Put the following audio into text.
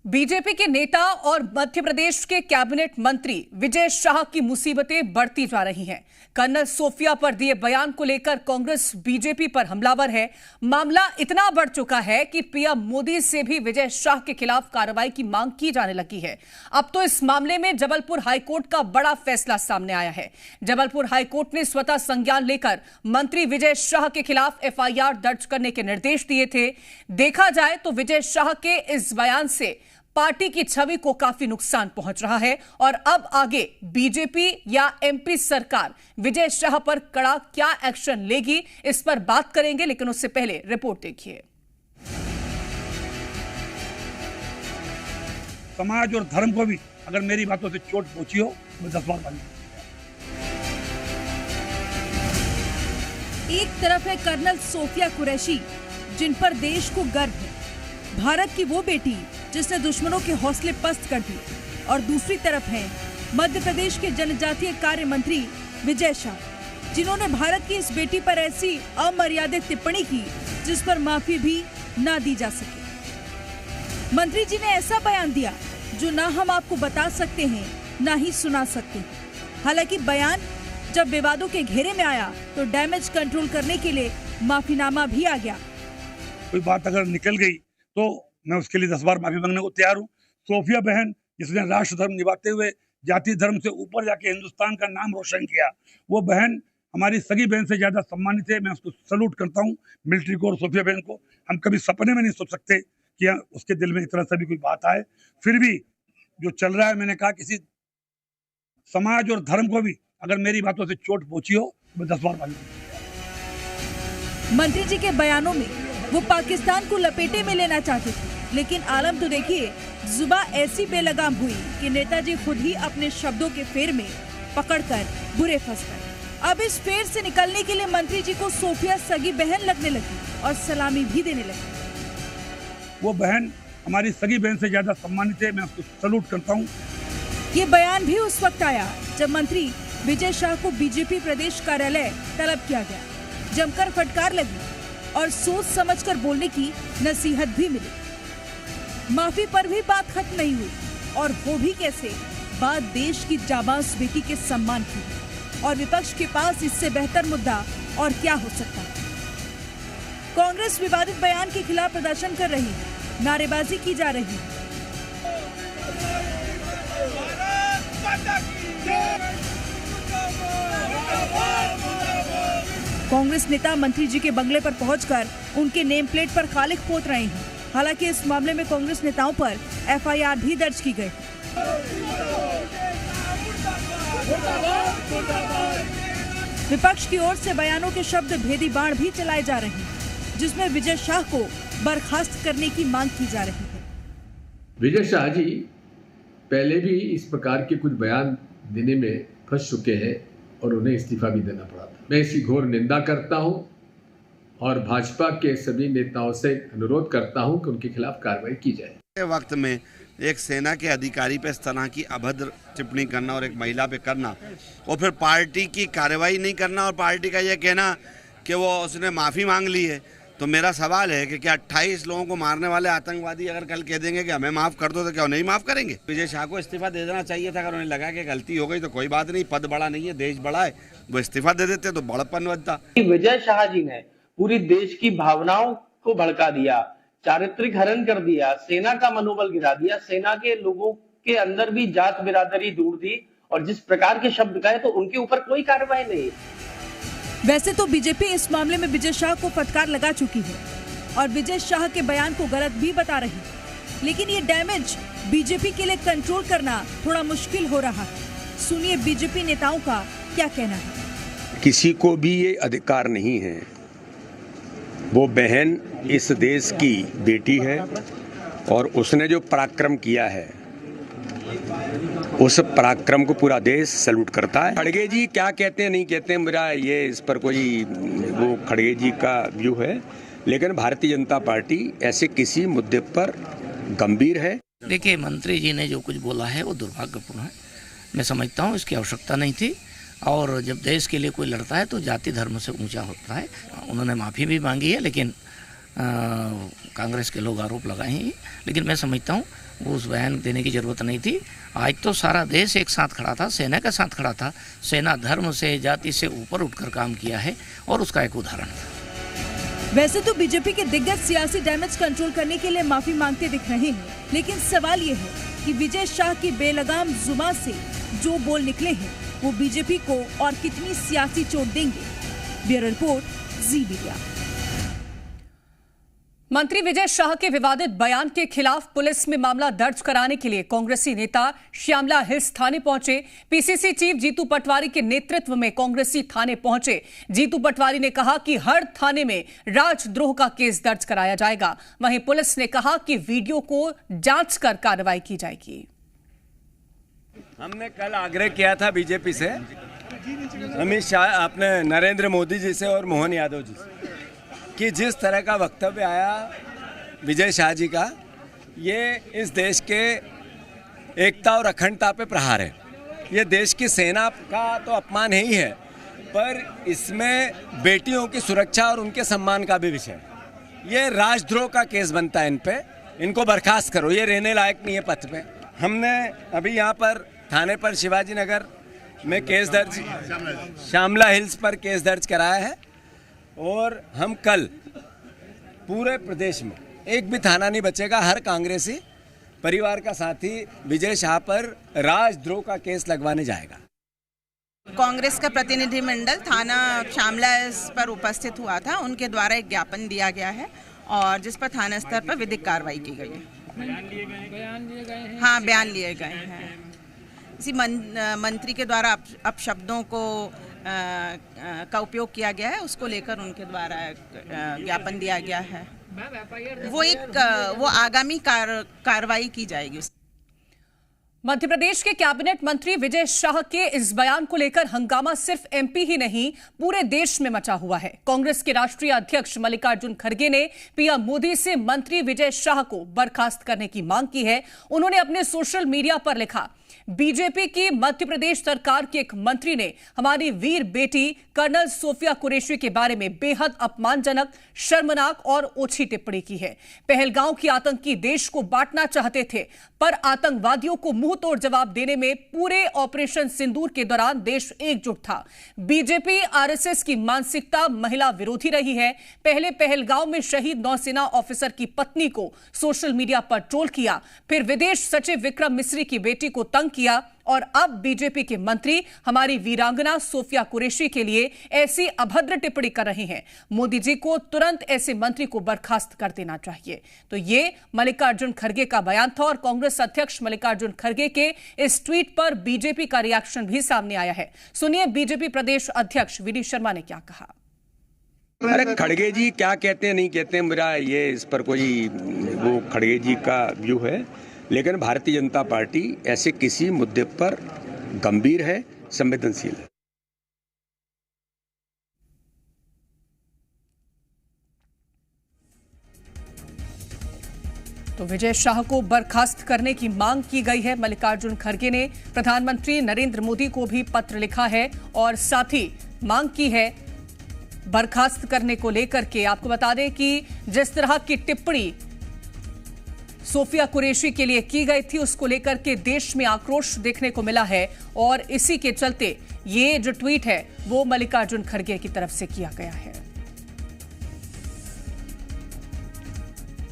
BJP के नेता और मध्य प्रदेश के कैबिनेट मंत्री विजय शाह की मुसीबतें बढ़ती जा रही हैं। कर्नल सोफिया पर दिए बयान को लेकर कांग्रेस बीजेपी पर हमलावर है। मामला इतना बढ़ चुका है कि पीएम मोदी से भी विजय शाह के खिलाफ कार्रवाई की मांग की जाने लगी है। अब तो इस मामले में जबलपुर हाईकोर्ट का बड़ा फैसला सामने आया है। जबलपुर हाईकोर्ट ने स्वतः संज्ञान लेकर मंत्री विजय शाह के खिलाफ एफआईआर दर्ज करने के निर्देश दिए थे। देखा जाए तो विजय शाह के इस बयान से पार्टी की छवि को काफी नुकसान पहुंच रहा है और अब आगे बीजेपी या एमपी सरकार विजय शाह पर कड़ा क्या एक्शन लेगी, इस पर बात करेंगे, लेकिन उससे पहले रिपोर्ट देखिए। समाज और धर्म को भी अगर मेरी बातों से चोट पहुंची हो मैं 10 बार मांगी। एक तरफ है कर्नल सोफिया कुरैशी, जिन पर देश को गर्व है, भारत की वो बेटी जिसने दुश्मनों के हौसले पस्त कर दिए, और दूसरी तरफ है मध्य प्रदेश के जनजातीय कार्य मंत्री विजय शाह, जिन्होंने भारत की इस बेटी पर ऐसी अमर्यादित टिप्पणी की जिस पर माफी भी ना दी जा सके। मंत्री जी ने ऐसा बयान दिया जो ना हम आपको बता सकते हैं ना ही सुना सकते हैं। हालांकि बयान जब विवादों के घेरे में आया तो डैमेज कंट्रोल करने के लिए माफीनामा भी आ गया। कोई बात अगर निकल गई तो मैं उसके लिए 10 बार माफी मांगने को तैयार हूँ। सोफिया बहन जिसने राष्ट्र धर्म निभाते हुए जाति धर्म से ऊपर जाके हिंदुस्तान का नाम रोशन किया, वो बहन हमारी सगी बहन से ज्यादा सम्मानित है। मैं उसको सैल्यूट करता हूँ, मिलिट्री को और सोफिया बहन को। हम कभी सपने में नहीं सोच सकते कि उसके दिल में इस तरह से भी कोई बात आए। फिर भी जो चल रहा है, मैंने कहा किसी समाज और धर्म को भी अगर मेरी बातों से चोट पहुंची हो मैं 10 बार मांगी। मंत्री जी के बयानों में वो पाकिस्तान को लपेटे में लेना चाहते थे, लेकिन आलम तो देखिए, जुबान ऐसी बेलगाम हुई कि नेताजी खुद ही अपने शब्दों के फेर में पकड़कर बुरे फंस गए। अब इस फेर से निकलने के लिए मंत्री जी को सोफिया सगी बहन लगने लगी और सलामी भी देने लगी। वो बहन हमारी सगी बहन से ज्यादा सम्मानित है। मैं उसको सैल्यूट करता हूँ। ये बयान भी उस वक्त आया जब मंत्री विजय शाह को बीजेपी प्रदेश कार्यालय तलब किया गया। जमकर फटकार लगी और सोच समझकर बोलने की नसीहत भी मिली। माफी पर भी बात खत्म नहीं हुई, और वो भी कैसे, बात देश की जाबाज बेटी के सम्मान की, और विपक्ष के पास इससे बेहतर मुद्दा और क्या हो सकता है। कांग्रेस विवादित बयान के खिलाफ प्रदर्शन कर रही है, नारेबाजी की जा रही है। कांग्रेस नेता मंत्री जी के बंगले पर पहुंचकर उनके नेम प्लेट पर खालिक पोत रहे हैं। हालांकि इस मामले में कांग्रेस नेताओं पर एफआईआर भी दर्ज की गई। विपक्ष की ओर से बयानों के शब्द भेदी बाण भी चलाए जा रहे हैं, जिसमें विजय शाह को बर्खास्त करने की मांग की जा रही है। विजय शाह जी पहले भी इस प्रकार के कुछ बयान देने में फंस चुके हैं और उन्हें इस्तीफा भी देना पड़ा था। मैं इसकी घोर निंदा करता हूं और भाजपा के सभी नेताओं से अनुरोध करता हूं कि उनके खिलाफ कार्रवाई की जाए। वक्त में एक सेना के अधिकारी पे इस तरह की अभद्र टिप्पणी करना और एक महिला पे करना, और फिर पार्टी की कार्रवाई नहीं करना और पार्टी का यह कहना कि वो उसने माफ़ी मांग ली है, तो मेरा सवाल है कि क्या 28 लोगों को मारने वाले आतंकवादी अगर कल कह देंगे कि हमें माफ़ कर दो तो क्या नहीं माफ़ करेंगे? विजय शाह को इस्तीफा दे देना चाहिए था। अगर उन्हें लगा कि गलती हो गई तो कोई बात नहीं, पद बड़ा नहीं है, देश बड़ा है, वो इस्तीफा दे देते तो बड़प्पन बनता। विजय शाह जी ने पूरी देश की भावनाओं को भड़का दिया, चारित्रिक हनन कर दिया, सेना का मनोबल गिरा दिया, सेना के लोगों के अंदर भी जात बिरादरी दूर दी, और जिस प्रकार के शब्द कहे तो उनके ऊपर कोई कार्रवाई नहीं। वैसे तो बीजेपी इस मामले में विजय शाह को फटकार लगा चुकी है और विजय शाह के बयान को गलत भी बता रही है, लेकिन ये डैमेज बीजेपी के लिए कंट्रोल करना थोड़ा मुश्किल हो रहा है। सुनिए बीजेपी नेताओं का क्या कहना है। किसी को भी ये अधिकार नहीं है, वो बहन इस देश की बेटी है और उसने जो पराक्रम किया है उस पराक्रम को पूरा देश सैल्यूट करता है। खड़गे जी क्या कहते हैं नहीं कहते हैं, मेरा ये इस पर कोई वो खड़गे जी का व्यू है, लेकिन भारतीय जनता पार्टी ऐसे किसी मुद्दे पर गंभीर है। देखिए, मंत्री जी ने जो कुछ बोला है वो दुर्भाग्यपूर्ण है। मैं समझता हूँ इसकी आवश्यकता नहीं थी, और जब देश के लिए कोई लड़ता है तो जाति धर्म से ऊंचा होता है। उन्होंने माफ़ी भी मांगी है, लेकिन कांग्रेस के लोग आरोप लगाए हैं, लेकिन मैं समझता हूँ वो उस बयान देने की ज़रूरत नहीं थी। आज तो सारा देश एक साथ खड़ा था, सेना के साथ खड़ा था। सेना धर्म से, जाति से ऊपर उठकर काम किया है और उसका एक उदाहरण था। वैसे तो बीजेपी के दिग्गज सियासी डैमेज कंट्रोल करने के लिए माफी मांगते दिख रहे हैं, लेकिन सवाल ये है कि विजय शाह की बेलगाम जुबान से जो बोल निकले हैं वो बीजेपी को और कितनी सियासी चोट देंगे। ब्यूरो रिपोर्ट, जी मीडिया। मंत्री विजय शाह के विवादित बयान के खिलाफ पुलिस में मामला दर्ज कराने के लिए कांग्रेसी नेता श्यामला हिल्स थाने पहुंचे। पीसीसी चीफ जीतू पटवारी के नेतृत्व में कांग्रेसी थाने पहुंचे। जीतू पटवारी ने कहा कि हर थाने में राजद्रोह का केस दर्ज कराया जाएगा। वहीं पुलिस ने कहा कि वीडियो को जांच कर कार्रवाई की जाएगी। हमने कल आग्रह किया था बीजेपी से, अमित शाह, अपने नरेंद्र मोदी जी से और मोहन यादव जी से, कि जिस तरह का वक्तव्य आया विजय शाह जी का, ये इस देश के एकता और अखंडता पे प्रहार है। ये देश की सेना का तो अपमान है ही है, पर इसमें बेटियों की सुरक्षा और उनके सम्मान का भी विषय है। ये राजद्रोह का केस बनता है इन पे। इनको बर्खास्त करो, ये रहने लायक नहीं है पथ पे। हमने अभी यहाँ पर थाने पर शिवाजी नगर में केस दर्ज, श्यामला हिल्स पर केस दर्ज कराया है और हम कल पूरे प्रदेश में एक भी थाना नहीं बचेगा, हर कांग्रेसी परिवार का साथी विजय शाह पर राजद्रोह का केस लगवाने जाएगा। कांग्रेस का प्रतिनिधिमंडल थाना श्यामला पर उपस्थित हुआ था, उनके द्वारा एक ज्ञापन दिया गया है और जिस पर थाना स्तर पर विधिक कार्रवाई की गई है। बयान लिए गए हैं। हाँ, बयान लिए गए हैं। इसी मंत्री के द्वारा अपशब्दों को का उपयोग किया गया है, उसको लेकर उनके द्वारा ज्ञापन दिया गया है। वो आगामी कार्रवाई की जाएगी। मध्य प्रदेश के कैबिनेट मंत्री विजय शाह के इस बयान को लेकर हंगामा सिर्फ एमपी ही नहीं पूरे देश में मचा हुआ है। कांग्रेस के राष्ट्रीय अध्यक्ष मल्लिकार्जुन खड़गे ने पीएम मोदी से मंत्री विजय शाह को बर्खास्त करने की मांग की है। उन्होंने अपने सोशल मीडिया पर लिखा, बीजेपी की मध्य प्रदेश सरकार के एक मंत्री ने हमारी वीर बेटी कर्नल सोफिया कुरैशी के बारे में बेहद अपमानजनक, शर्मनाक और ओछी टिप्पणी की है। पहलगांव की आतंकी देश को बांटना चाहते थे, पर आतंकवादियों को मुंह तोड़ जवाब देने में पूरे ऑपरेशन सिंदूर के दौरान देश एकजुट था। बीजेपी आरएसएस की मानसिकता महिला विरोधी रही है। पहले पहलगांव में शहीद नौसेना ऑफिसर की पत्नी को सोशल मीडिया पर ट्रोल किया, फिर विदेश सचिव विक्रम मिस्री की बेटी को तंग किया और अब बीजेपी के मंत्री हमारी वीरांगना सोफिया कुरैशी के लिए ऐसी अभद्र टिप्पणी कर रहे हैं। मोदी जी को तुरंत ऐसे मंत्री को बर्खास्त कर देना चाहिए। तो ये मल्लिकार्जुन खड़गे का बयान था और कांग्रेस अध्यक्ष मल्लिकार्जुन खड़गे के इस ट्वीट पर बीजेपी का रिएक्शन भी सामने आया है। सुनिए बीजेपी प्रदेश अध्यक्ष वी डी शर्मा ने क्या कहा। अरे खड़गे जी क्या कहते हैं नहीं कहते हैं, मेरा ये इस पर कोई वो खड़गे जी का व्यू है, लेकिन भारतीय जनता पार्टी ऐसे किसी मुद्दे पर गंभीर है, संवेदनशील है। तो विजय शाह को बर्खास्त करने की मांग की गई है। मल्लिकार्जुन खड़गे ने प्रधानमंत्री नरेंद्र मोदी को भी पत्र लिखा है और साथ ही मांग की है बर्खास्त करने को लेकर के। आपको बता दें कि जिस तरह की टिप्पणी सोफिया कुरैशी के लिए की गई थी, उसको लेकर के देश में आक्रोश देखने को मिला है और इसी के चलते ये जो ट्वीट है वो मल्लिकार्जुन खड़गे की तरफ से किया गया है।